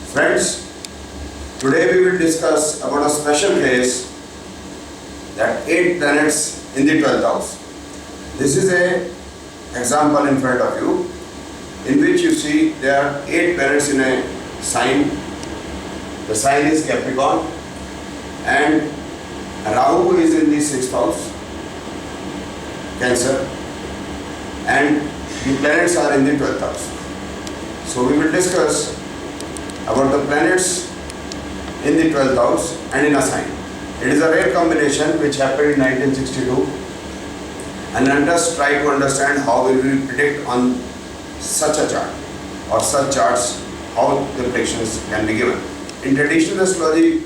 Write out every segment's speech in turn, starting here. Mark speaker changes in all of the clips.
Speaker 1: Friends, today we will discuss about a special case, that 8 planets in the 12th house. This is a example in front of you in which you see there are 8 planets in a sign. The sign is Capricorn and Rahu is in the 6th house, Cancer, and the planets are in the 12th house. So we will discuss about the planets in the 12th house and in a sign. It is a rare combination which happened in 1962, and let us try to understand how we will predict on such a chart or such charts, how the predictions can be given. In traditional astrology,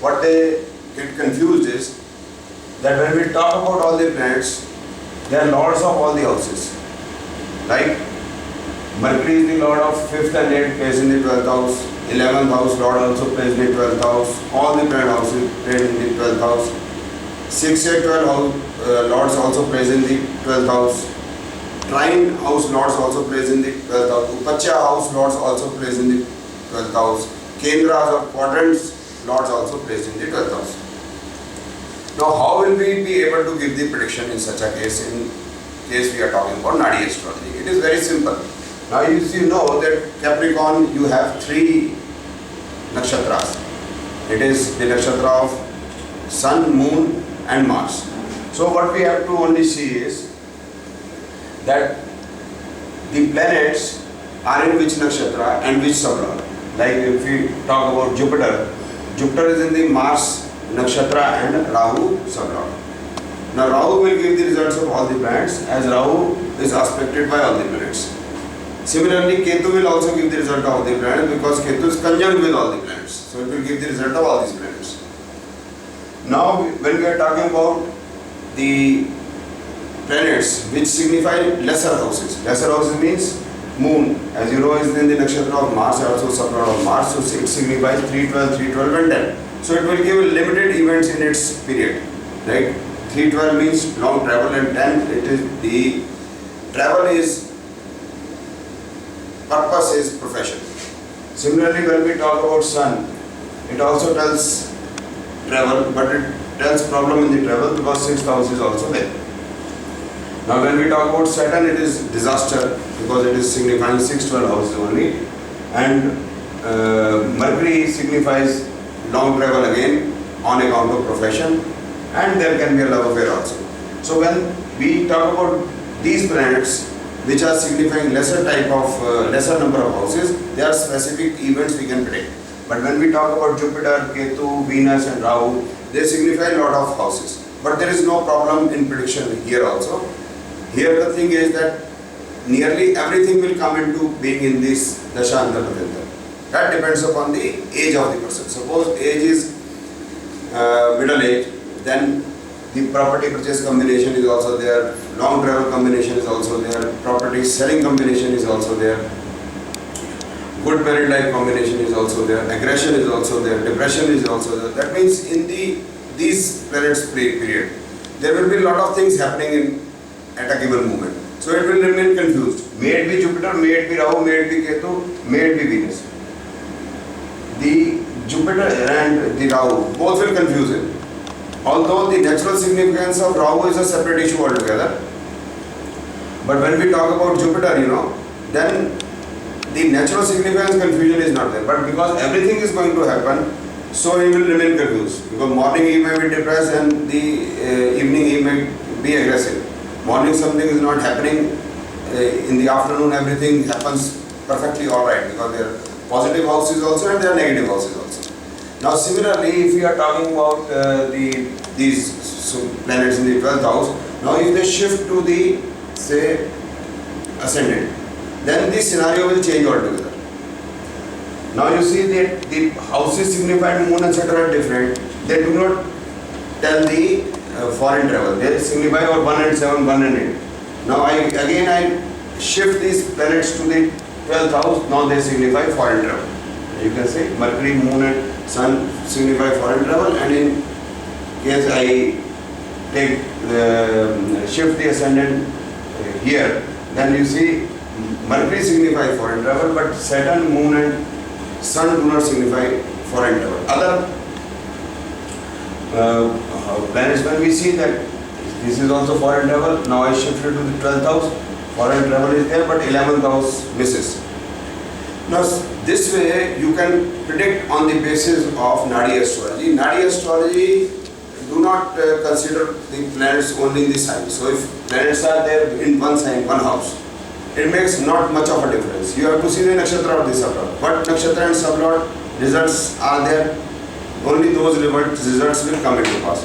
Speaker 1: what they get confused is that when we talk about all the planets, they are lords of all the houses. Like Mercury is the lord of 5th and 8th place in the 12th house, 11th house lord also plays in the 12th house, all the planet houses play in the 12th house, 6, 8, 12 house, lords also plays in the 12th house, trine house lords also plays in the 12th house, Upacha house lords also plays in the 12th house, Kendras or quadrants lords also plays in the 12th house. Now how will we be able to give the prediction in such a case, in case we are talking about Nadi astrology? It is very simple. Now you know that Capricorn, you have 3 nakshatras. It is the nakshatra of Sun, Moon and Mars. So what we have to only see is that the planets are in which nakshatra and which sublord. Like if we talk about Jupiter, Jupiter is in the Mars nakshatra and Rahu sublord. Now Rahu will give the results of all the planets, as Rahu is aspected by all the planets. Similarly, Ketu will also give the result of the planets because Ketu is conjunct with all the planets. So it will give the result of all these planets. Now when we are talking about the planets which signify lesser houses. Lesser houses means Moon, as you know, is in the nakshatra of Mars, also sublord of Mars. So it signifies 3, 12, 3, 12 and 10. So it will give limited events in its period. Right? 3, 12 means long travel, and 10 it is the travel is purpose is profession. Similarly, when we talk about Sun, it also tells travel, but it tells problem in the travel because 6th house is also there. Now when we talk about Saturn, it is disaster because it is signifying 6, 12 houses only, and Mercury signifies long travel again on account of profession, and there can be a love affair also. So when we talk about these planets which are signifying lesser type of lesser number of houses, they are specific events we can predict. But when we talk about Jupiter, Ketu, Venus and Rahu, they signify a lot of houses. But there is no problem in prediction here also. Here the thing is that nearly everything will come into being in this Dasha Antapatenta. That depends upon the age of the person. Suppose age is middle age, then the property purchase combination is also there, long travel combination is also there, property selling combination is also there, good married life combination is also there, aggression is also there, depression is also there. That means in these planets period, there will be a lot of things happening at a given moment. So it will remain confused. May it be Jupiter, may it be Rahu, may it be Ketu, may it be Venus. The Jupiter and the Rahu both will confuse him. Although the natural significance of Rahu is a separate issue altogether. But when we talk about Jupiter, then the natural significance confusion is not there. But because everything is going to happen, so he will remain confused. Because morning he may be depressed and the evening he may be aggressive. Morning something is not happening, in the afternoon everything happens perfectly alright because there are positive houses also and there are negative houses also. Now similarly, if we are talking about these planets in the 12th house, now if they shift to the, say, ascendant, then the scenario will change altogether. Now you see that the houses signified Moon etc. are different. They do not tell the foreign travel. They signify or 1 and 7, 1 and 8. Now I shift these planets to the 12th house, now they signify foreign travel. You can say Mercury, Moon and Sun signify foreign travel, and in case I take shift the ascendant here, then you see Mercury signifies foreign travel, but Saturn, Moon and sun do not signify foreign travel. Other planets, when we see that this is also foreign travel, now I shifted to the 12th house, foreign travel is there but 11th house misses. Now this way you can predict on the basis of Nadi astrology. Nadi astrology do not consider the planets only in the sign. So if planets are there in one sign, one house, it makes not much of a difference. You have to see the nakshatra of the sublot. What nakshatra and sublot results are there, only those results will come into pass.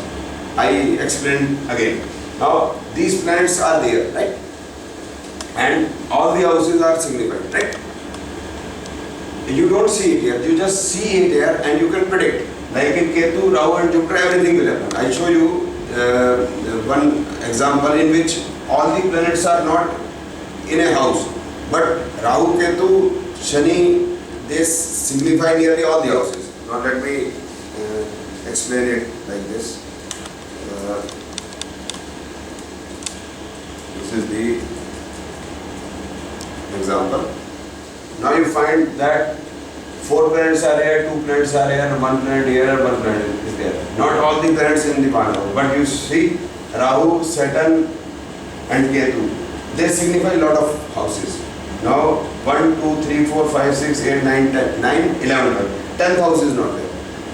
Speaker 1: I explained again. Now these planets are there, right? And all the houses are significant, right? You don't see it here, you just see it here and you can predict. Like in Ketu, Rahu and Jupiter, everything will happen. I show you one example in which all the planets are not in a house, but Rahu, Ketu, Shani, they signify nearly all the houses. Now let me explain it like this. This is the example. Now you find that 4 planets are here, 2 planets are here, 1 planet here, 1 planet is there. Not all the planets in the Pandava, but you see Rahu, Saturn and Ketu, they signify a lot of houses. Now 1, 2, 3, 4, 5, 6, 8, 9, 10, 9, 11, 12. 10th house is not there.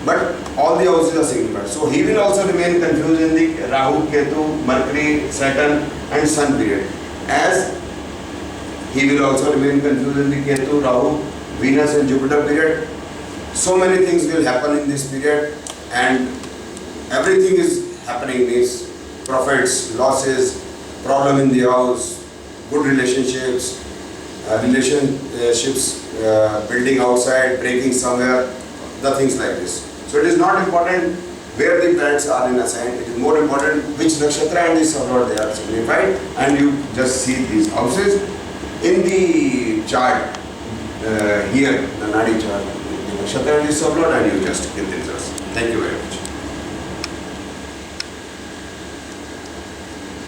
Speaker 1: But all the houses are signified. So he will also remain confused in the Rahu, Ketu, Mercury, Saturn and Sun period. As he will also remain confused in the Ketu, Rahu, Venus and Jupiter period. So many things will happen in this period and everything is happening, means profits, losses, problem in the house, good relationships, building outside, breaking somewhere, the things like this. So it is not important where the planets are in a sign, it is more important which nakshatra and the sublot they are signified, and you just see these houses in the chart. Here, the Nadi chart, the nakshatra and the sublot, and you just get the results. Thank you very much.